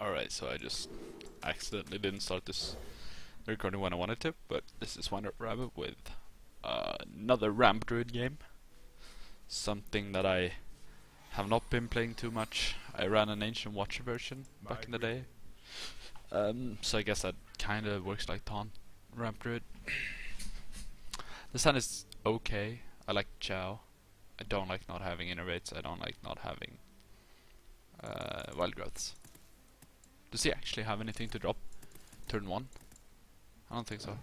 Alright, so I just accidentally didn't start this recording when I wanted to, but this is Wind Up Rabbit with another Ramp Druid game. Something that I have not been playing too much. I ran an Ancient Watcher version back in the day. So I guess that kinda works like Taunt Ramp Druid. The sun is okay. I like Chow. I don't like not having innervates. I don't like not having wild growths. Does he actually have anything to drop turn 1? I don't think so.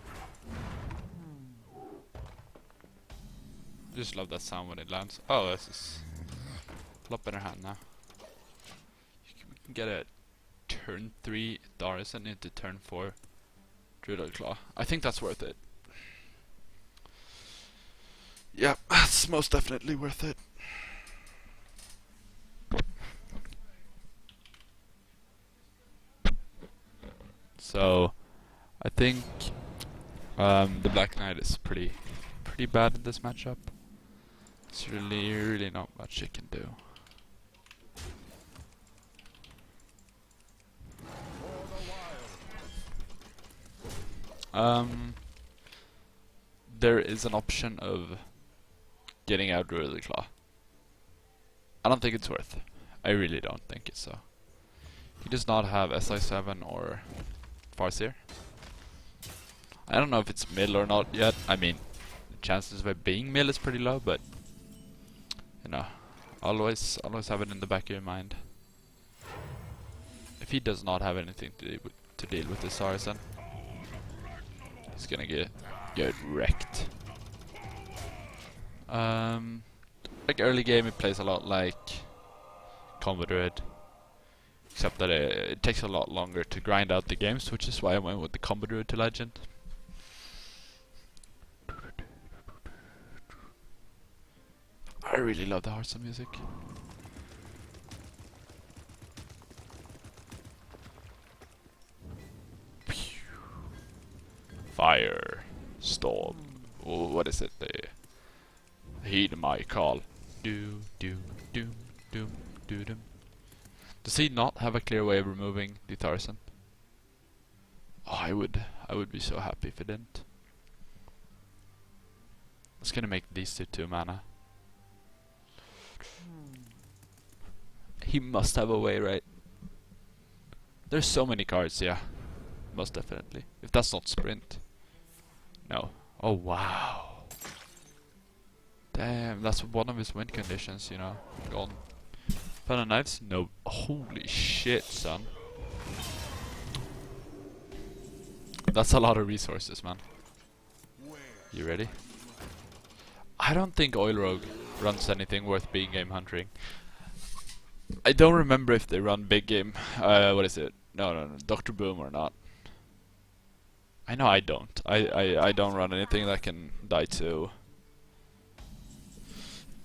I just love that sound when it lands. Oh, this is a lot better hand now. We can get a turn 3 Darison into turn 4 Druid Claw. I think that's worth it. Yeah, that's most definitely worth it. So, I think the Black Knight is pretty bad in this matchup. There's really not much it can do. There is an option of getting out Druid Claw. I don't think it's worth it. I really don't think it's so. He does not have SI7 or Farseer. I don't know if it's mill or not yet. I mean, the chances of it being mill is pretty low, but you know, always have it in the back of your mind. If he does not have anything to deal with this Saracen, he's gonna get wrecked. Like early game, it plays a lot like Combo Druid. Except that it takes a lot longer to grind out the games, which is why I went with the Combo Druid to Legend. I really love the Hearthstone music. Fire, storm. Oh, what is it? Heed my call. Do do do do do do. Does he not have a clear way of removing the Tarzan? Oh, I would be so happy if he didn't. It's gonna make these two mana. He must have a way, right? There's so many cards, yeah. Most definitely. If that's not sprint. No. Oh, wow. Damn, that's one of his win conditions, you know. Gone. Pen and knives? No. Holy shit, son. That's a lot of resources, man. You ready? I don't think Oil Rogue runs anything worth big game hunting. I don't remember if they run big game. What is it? No, Dr. Boom or not. I know I don't. I don't run anything that can die to.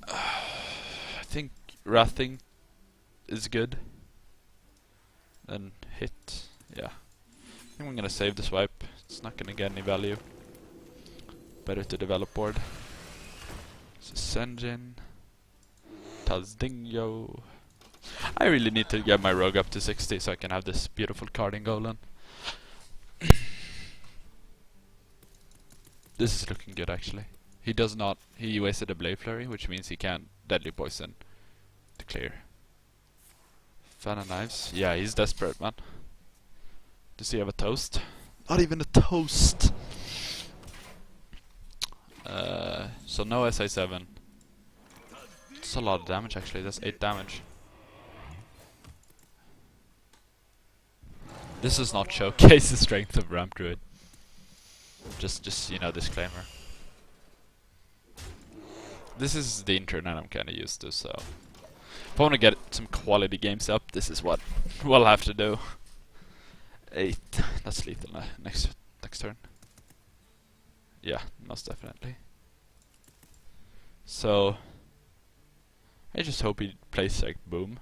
I think Wrathing is good. Then hit. Yeah. I think I'm gonna save the swipe. It's not gonna get any value. Better to develop board. Senjin. Tazdingo. I really need to get my rogue up to 60 so I can have this beautiful card in Golan. This is looking good actually. He does not. He wasted a Blade Flurry, which means he can't Deadly Poison to clear. Fan of Knives. Yeah, he's desperate, man. Does he have a toast? Not even a toast! So no SI7. That's a lot of damage actually, that's 8 damage. This does not showcase the strength of Ramp Druid. Just you know, disclaimer. This is the internet I'm kinda used to, so if I wanna get some quality games up, this is what we'll have to do. 8. That's lethal next turn. Yeah, most definitely. So I just hope he plays like Boom.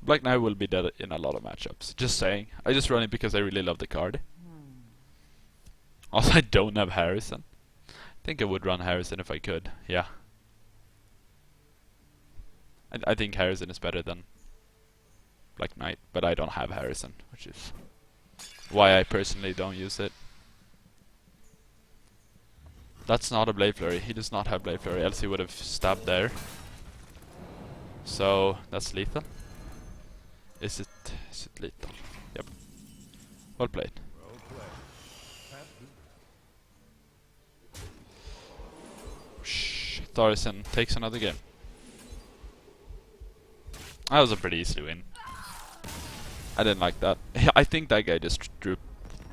Black Knight will be dead in a lot of matchups. Just saying. I just run it because I really love the card. Also, I don't have Harrison. I think I would run Harrison if I could. Yeah. I think Harrison is better than Black Knight, but I don't have Harrison, which is why I personally don't use it. That's not a Blade Flurry. He does not have Blade Flurry, else he would have stabbed there. So that's lethal. Is it lethal? Yep. Well played. Shh. Thorison takes another game. That was a pretty easy win. I didn't like that. I think that guy just drew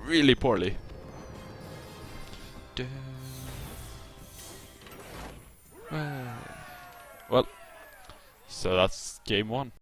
really poorly. Well, so that's game 1.